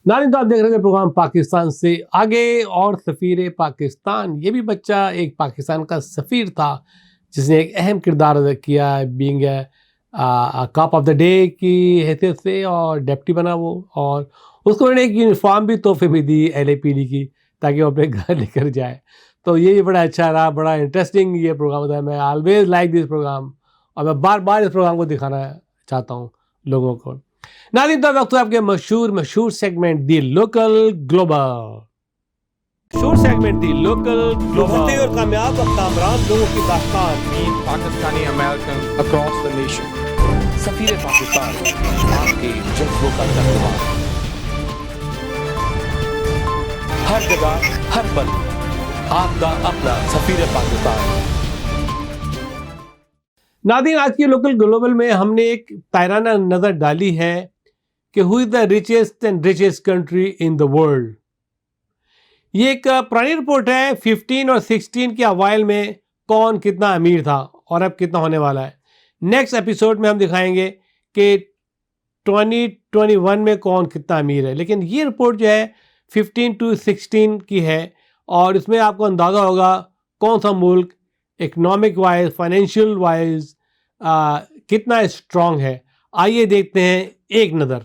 नानी तो आप देख रहे हैं प्रोग्राम पाकिस्तान से आगे और सफ़ीर पाकिस्तान। ये भी बच्चा एक पाकिस्तान का सफ़ीर था जिसने एक अहम किरदार अदा किया being cup of the day की हैसियत से और डेप्टी बना वो। और उसको मैंने एक यूनिफॉर्म भी तोहफे में दी LAPD की ताकि वो अपने घर लेकर जाए। तो ये भी बड़ा अच्छा रहा, बड़ा इंटरेस्टिंग ये प्रोग्राम था। मैं ऑलवेज लाइक दिस प्रोग्राम और मैं बार बार इस प्रोग्राम को दिखाना चाहता हूँ लोगों को। नाज़रीन तो वक्त आपके मशहूर सेगमेंट दी लोकल ग्लोबल। मशहूर सेगमेंट दी लोकल ग्लोबल और कामयाब कामरान लोगों की दास्तान। Meet Pakistani Americans across the nation. सफीर Pakistan आपके जज्बों का तर्जुमान, हर जगह हर पल आपका अपना सफीर पाकिस्तान। नाज़रीन आज की लोकल ग्लोबल में हमने एक तायराना नज़र डाली है कि who is the richest country in the world. ये एक पुरानी रिपोर्ट है 15 और 16 के अवाइल में कौन कितना अमीर था और अब कितना होने वाला है। नेक्स्ट एपिसोड में हम दिखाएंगे कि 2021 में कौन कितना अमीर है। लेकिन ये रिपोर्ट जो है 15 to 16 की है और इसमें आपको अंदाज़ा होगा कौन सा मुल्क इकनॉमिक वाइज फाइनेंशियल वाइज कितना स्ट्रांग है। आइए देखते हैं एक नज़र।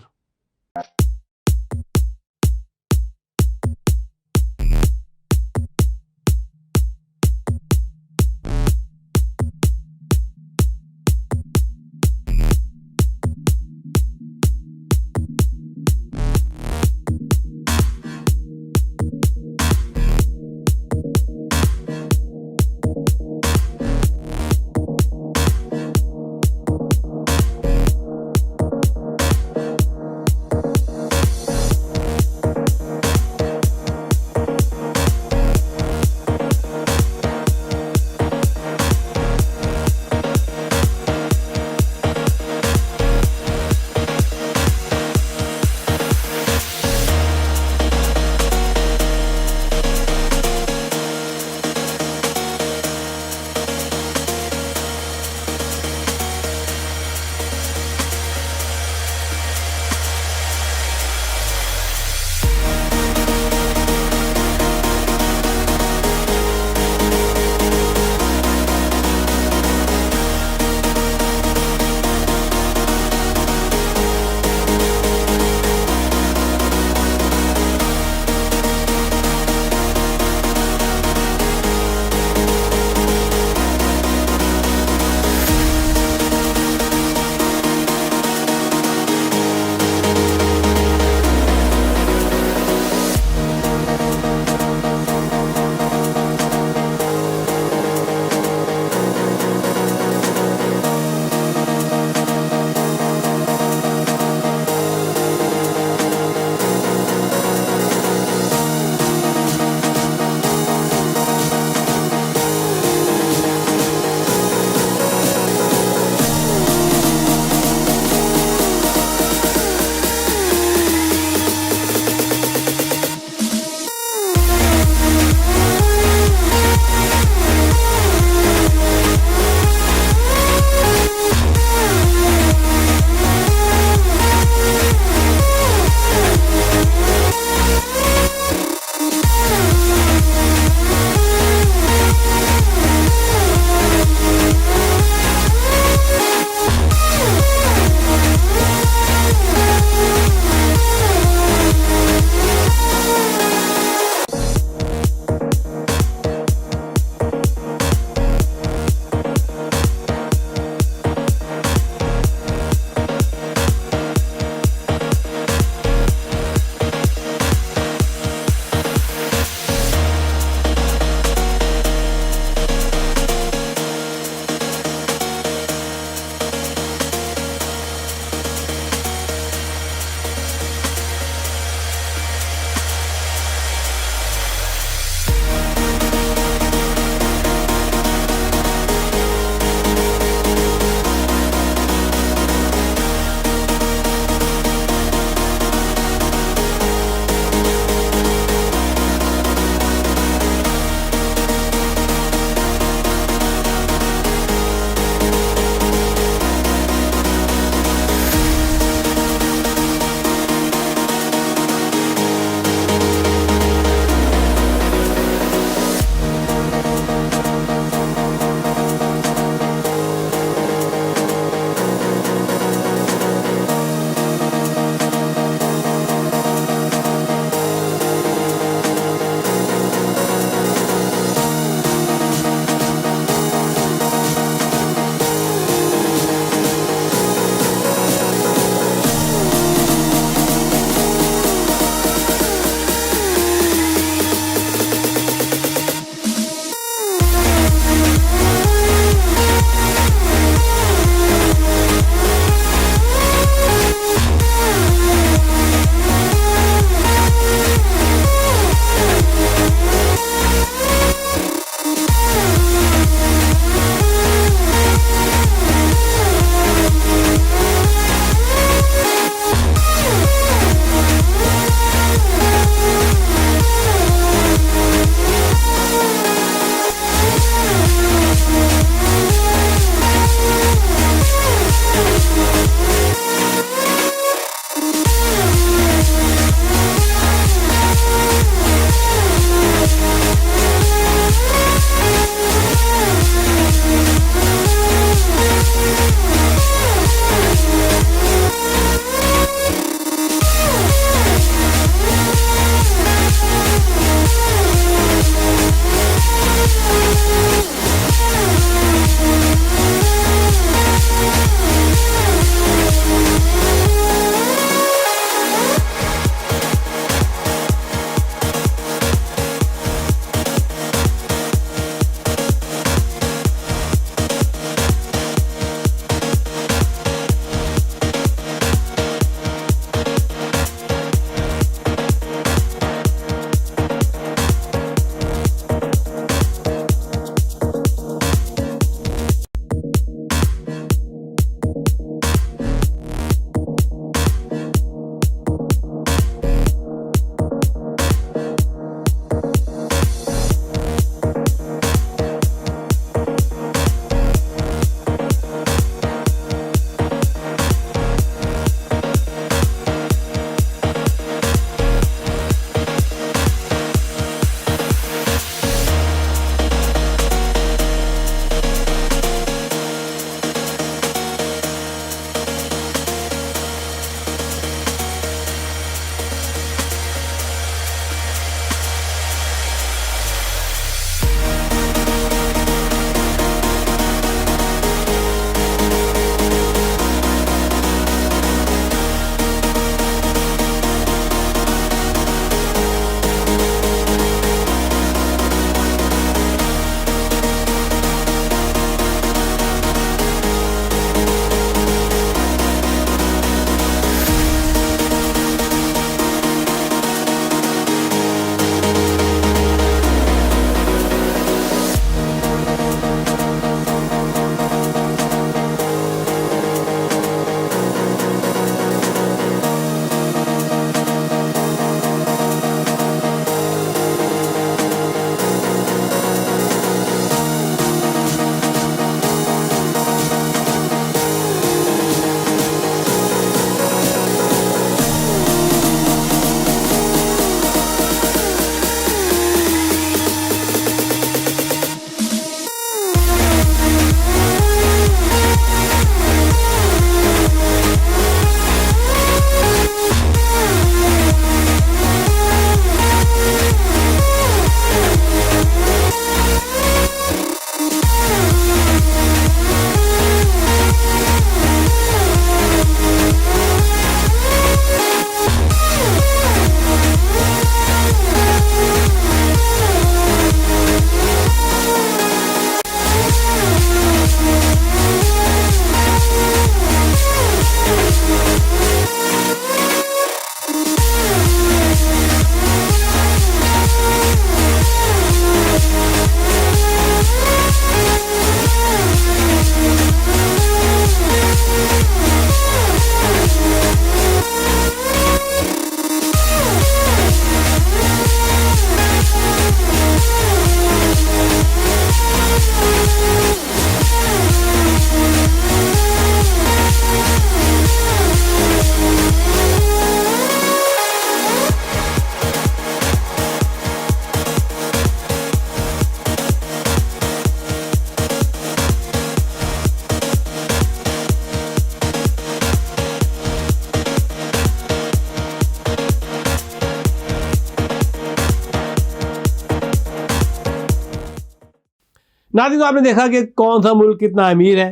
नाज़रीन, तो आपने देखा कि कौन सा मुल्क कितना अमीर है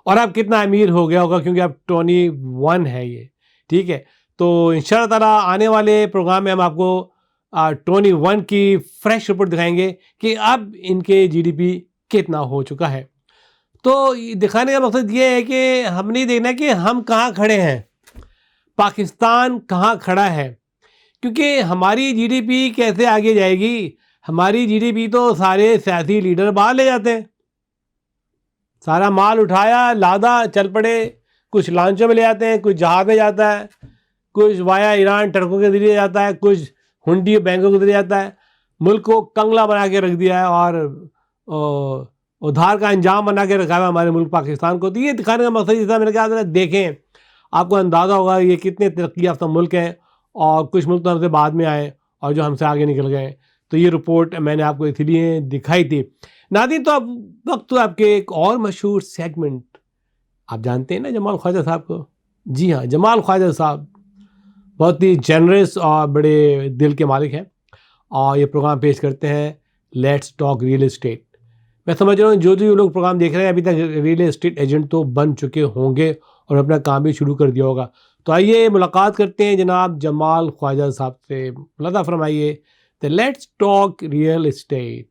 और अब कितना अमीर हो गया होगा, क्योंकि अब 21 है ये, ठीक है। तो इंशाअल्लाह ताला आने वाले प्रोग्राम में हम आपको 21 की फ्रेश रिपोर्ट दिखाएंगे कि अब इनके जीडीपी कितना हो चुका है। तो ये दिखाने का मकसद ये है कि हम नहीं देखना कि हम कहाँ खड़े हैं, पाकिस्तान कहाँ खड़ा है, क्योंकि हमारी जीडीपी कैसे आगे जाएगी। हमारी जीडीपी तो सारे सियासी लीडर बाहर ले जाते हैं, सारा माल उठाया लादा चल पड़े, कुछ लॉन्चों में ले जाते हैं, कुछ जहाज में जाता है, कुछ वाया ईरान ट्रकों के जरिए जाता है, कुछ हुंडी बैंकों के जरिए जाता है। मुल्क को कंगला बना के रख दिया है और उधार का अंजाम बना के रखा है हमारे मुल्क पाकिस्तान को। तो ये दिखाने का मकसद जैसा मैंने कहा, देखें आपको अंदाज़ा होगा ये कितने तरक्की याफ्ता मुल्क हैं और कुछ मुल्क तो हमसे बाद में आए और जो हमसे आगे निकल गए। तो ये रिपोर्ट मैंने आपको इसलिए दिखाई थी। नाज़रीन, तो अब वक्त तो आपके एक और मशहूर सेगमेंट, आप जानते हैं ना जमाल ख्वाजा साहब को। जी हाँ, जमाल ख्वाजा साहब बहुत ही जनरस और बड़े दिल के मालिक हैं और ये प्रोग्राम पेश करते हैं लेट्स टॉक रियल एस्टेट। मैं समझ रहा हूँ जो लोग प्रोग्राम देख रहे हैं अभी तक रियल एस्टेट एजेंट तो बन चुके होंगे और अपना काम भी शुरू कर दिया होगा। तो आइए मुलाकात करते हैं जनाब जमाल ख्वाजा साहब से। लता फरमाइए the let's talk real estate.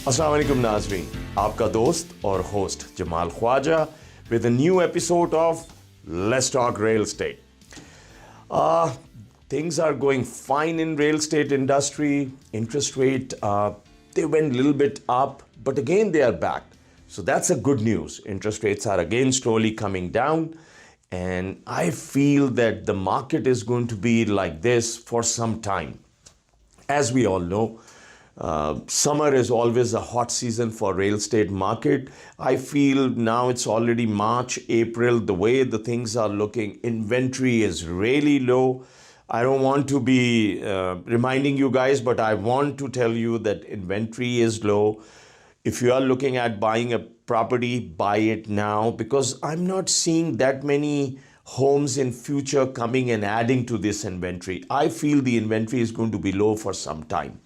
अस्सलाम वालेकुम नाज़रीन, आपका दोस्त और host Jamal Khwaja with a new episode of Let's Talk Real Estate. Things are going fine in real estate industry. Interest rate, they went a little bit up, but again they are back. So that's a good news. Interest rates are again slowly coming down. And I feel that the market is going to be like this for some time. As we all know, summer is always a hot season for real estate market. I feel now it's already March, April, the way the things are looking, inventory is really low. I don't want to be reminding you guys, but I want to tell you that inventory is low. If you are looking at buying a property, buy it now, because I'm not seeing that many homes in future coming and adding to this inventory. I feel the inventory is going to be low for some time.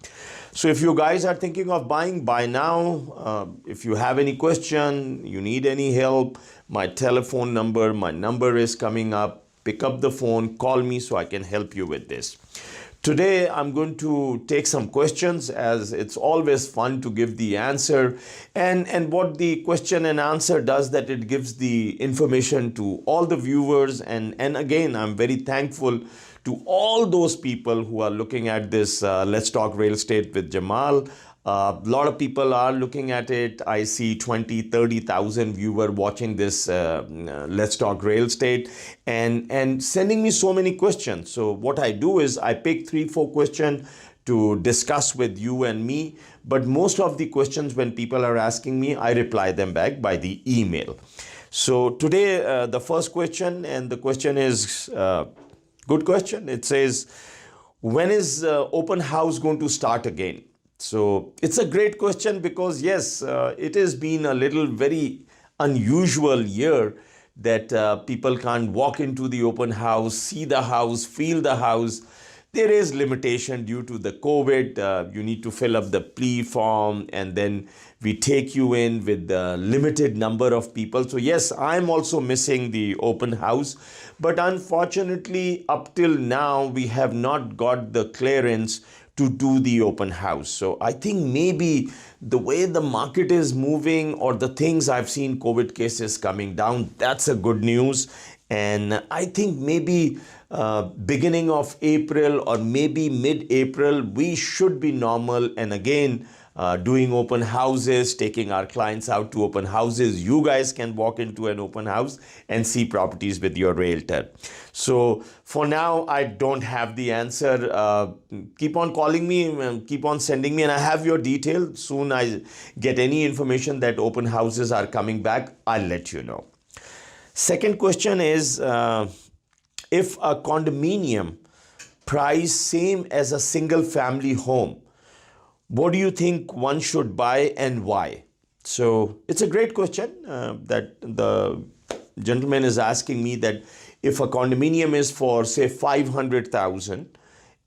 So if you guys are thinking of buying, buy now. If you have any question, you need any help, my telephone number, my number is coming up. Pick up the phone, call me so I can help you with this. Today, I'm going to take some questions, as it's always fun to give the answer. And what the question and answer does, that it gives the information to all the viewers. And again, I'm very thankful to all those people who are looking at this Let's Talk Real Estate with Jamal. A lot of people are looking at it. I see 20, 30,000 viewers watching this Let's Talk Real Estate and sending me so many questions. So what I do is I pick 3-4 questions to discuss with you and me. But most of the questions when people are asking me, I reply them back by the email. So today, the first question, and the question is good question. It says, when is open house going to start again? So it's a great question, because yes, it has been a little very unusual year that people can't walk into the open house, see the house, feel the house. There is limitation due to the COVID. You need to fill up the plea form, and then we take you in with the limited number of people. So yes, I'm also missing the open house. But unfortunately, up till now, we have not got the clearance to do the open house. So I think maybe the way the market is moving, or the things I've seen COVID cases coming down, that's a good news. And I think maybe beginning of April or maybe mid-April, we should be normal. And again, doing open houses, taking our clients out to open houses. You guys can walk into an open house and see properties with your realtor. So for now, I don't have the answer. Keep on calling me, keep on sending me, and I have your details. Soon I get any information that open houses are coming back, I'll let you know. Second question is, if a condominium price same as a single family home, what do you think one should buy and why? So it's a great question that the gentleman is asking me, that if a condominium is for say 500,000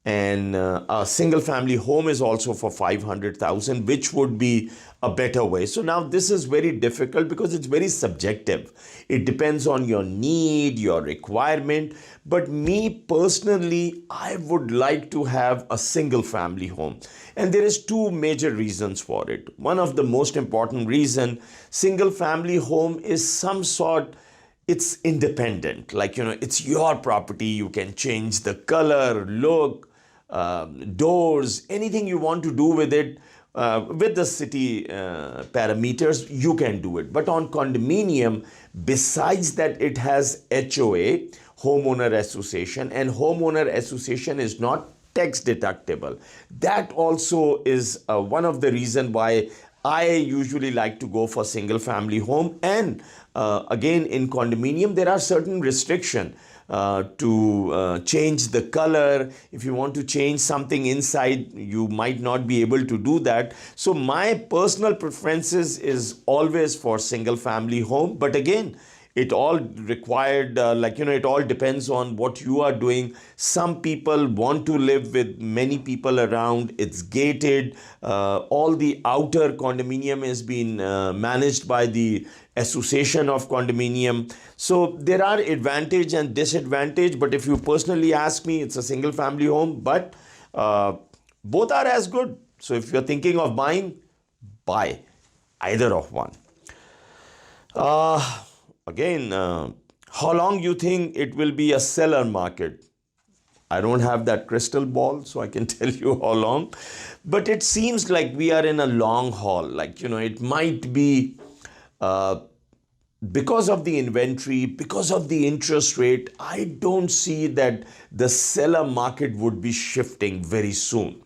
and a single family home is also for 500,000, which would be a better way? So now this is very difficult because it's very subjective. It depends on your need, your requirement. But me personally, I would like to have a single family home. And there is two major reasons for it. One of the most important reason, single family home is some sort, it's independent. Like, it's your property. You can change the color, look, doors, anything you want to do with it. With the city parameters, you can do it. But on condominium, besides that, it has HOA, homeowner association, and homeowner association is not tax deductible. That also is one of the reason why I usually like to go for single family home. And again, in condominium, there are certain restrictions to change the color. If you want to change something inside, you might not be able to do that. So my personal preferences is always for single family home. But again, it all required, it all depends on what you are doing. Some people want to live with many people around. It's gated. All the outer condominium is being managed by the association of condominium. So there are advantage and disadvantage. But if you personally ask me, it's a single family home. But both are as good. So if you're thinking of buying, buy either of one. Again, how long you think it will be a seller market? I don't have that crystal ball, so I can tell you how long. But it seems like we are in a long haul. It might be because of the inventory, because of the interest rate. I don't see that the seller market would be shifting very soon.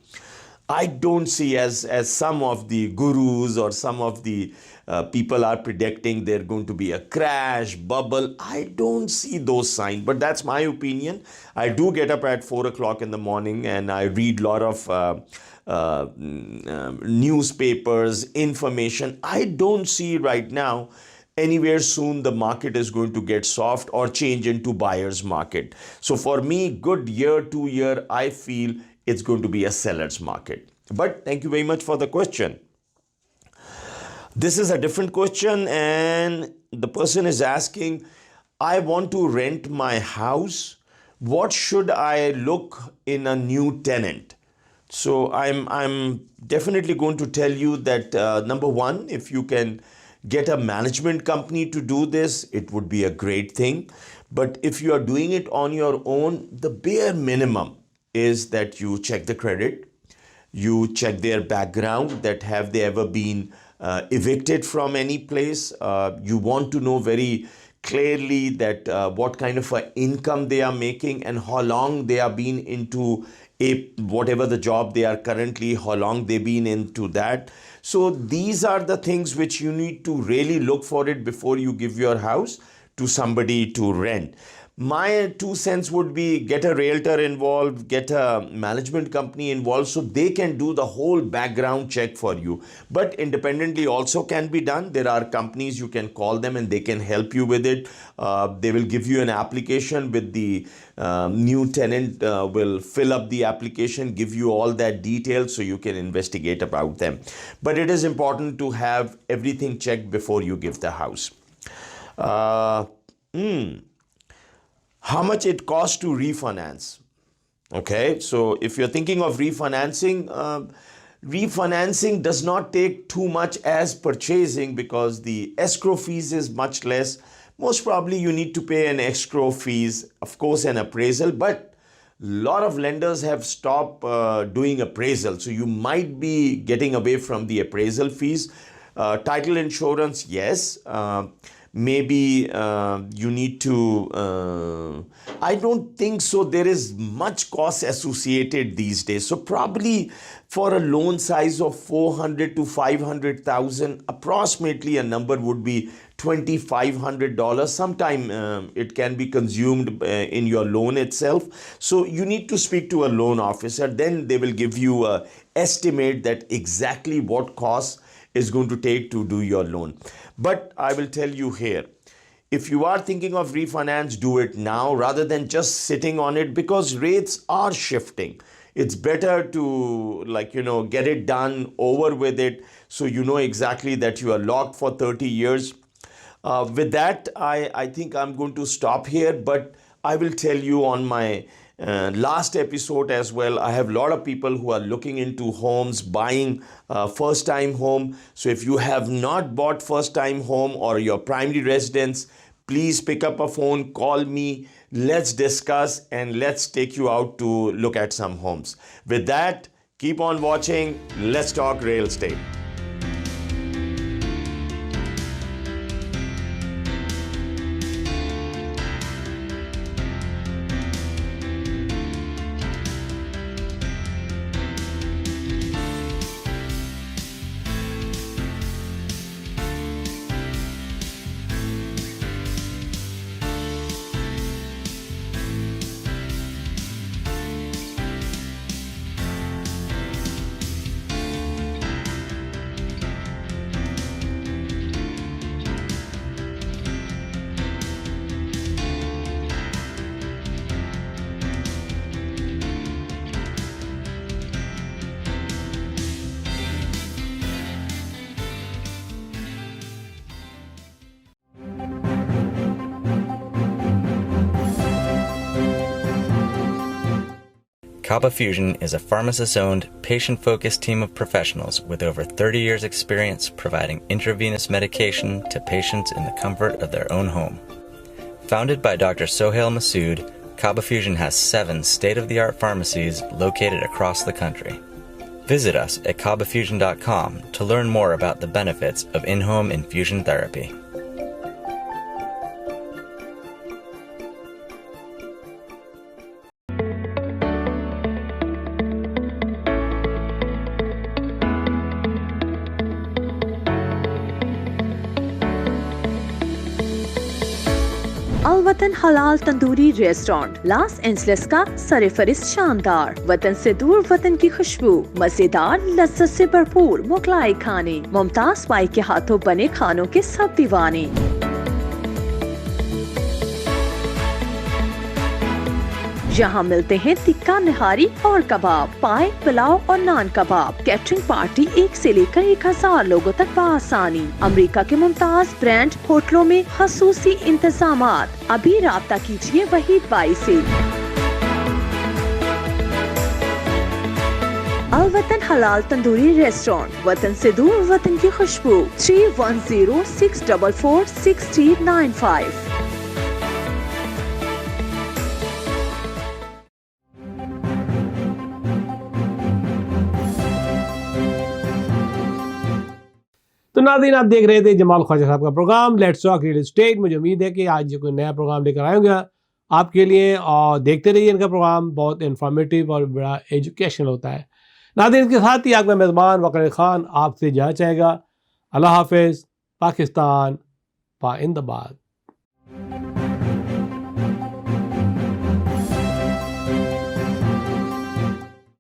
I don't see, as some of the gurus or some of the people are predicting, there going to be a crash, bubble. I don't see those signs, but that's my opinion. I do get up at 4 o'clock in the morning and I read a lot of newspapers, information. I don't see right now anywhere soon the market is going to get soft or change into buyer's market. So for me, good year, 2 year, I feel it's going to be a seller's market. But thank you very much for the question. This is a different question, and the person is asking, I want to rent my house. What should I look in a new tenant? So I'm definitely going to tell you that number one, if you can get a management company to do this, it would be a great thing. But if you are doing it on your own, the bare minimum is that you check the credit, you check their background, that have they ever been evicted from any place. You want to know very clearly that what kind of income they are making and how long they have been into whatever the job they are currently, how long they've been into that. So these are the things which you need to really look for it before you give your house to somebody to rent. My 2 cents would be, get a realtor involved, get a management company involved so they can do the whole background check for you. But independently also can be done. There are companies you can call them and they can help you with it. They will give you an application with the new tenant will fill up the application, give you all that detail so you can investigate about them. But it is important to have everything checked before you give the house. How much it costs to refinance? Okay, so if you're thinking of refinancing, refinancing does not take too much as purchasing because the escrow fees is much less. Most probably you need to pay an escrow fees, of course an appraisal, but a lot of lenders have stopped doing appraisal. So you might be getting away from the appraisal fees. Title insurance, yes. maybe you need to, I don't think so. There is much cost associated these days. So probably for a loan size of 400 to 500,000, approximately a number would be $2,500. Sometime it can be consumed in your loan itself. So you need to speak to a loan officer. Then they will give you a estimate that exactly what cost is going to take to do your loan. But I will tell you here, if you are thinking of refinance, do it now rather than just sitting on it, because rates are shifting. It's better to, get it done, over with it, so you know exactly that you are locked for 30 years. With that, I think I'm going to stop here, but I will tell you on my last episode as well, I have a lot of people who are looking into homes, buying first time home. So if you have not bought first time home or your primary residence, please pick up a phone, call me, let's discuss, and let's take you out to look at some homes. With that, keep on watching. Let's talk real estate. Kaba Fusion is a pharmacist-owned, patient-focused team of professionals with over 30 years' experience providing intravenous medication to patients in the comfort of their own home. Founded by Dr. Sohail Masood, Kaba Fusion has 7 state-of-the-art pharmacies located across the country. Visit us at kabafusion.com to learn more about the benefits of in-home infusion therapy. अलवतन हलाल tandoori restaurant Los Angeles का सरफरिस्त शानदार, वतन से दूर वतन की खुशबू, मजेदार लज्जत से भरपूर मुगलाई खाने, मुमताज पाई के हाथों बने खानों के सब दीवाने। यहाँ मिलते हैं तिक्का निहारी और कबाब, पाए, पुलाव और नान कबाब। कैटरिंग पार्टी 1 से लेकर 1000 लोगों तक बआसानी। अमेरिका के मुमताज ब्रांड होटलों में खसूसी इंतजामात। अभी राब्ता कीजिए वहीद बाई से। अलवतन हलाल तंदूरी रेस्टोरेंट, वतन से दूर वतन की खुशबू। 3106446395। तो नाज़रीन, आप देख रहे थे जमाल ख्वाजा साहब का programme let's talk real estate. मुझे उम्मीद है कि आज कोई नया प्रोग्राम लेकर आएंगे आपके लिए, और देखते रहिए इनका प्रोग्राम, बहुत इन्फॉर्मेटिव और बड़ा एजुकेशनल होता है। नाज़रीन, के साथ ही आपका मेज़बान वक़ार ख़ान आपसे जा चाहेगा। अल्लाह हाफ़िज़। पाकिस्तान जिंदाबाद।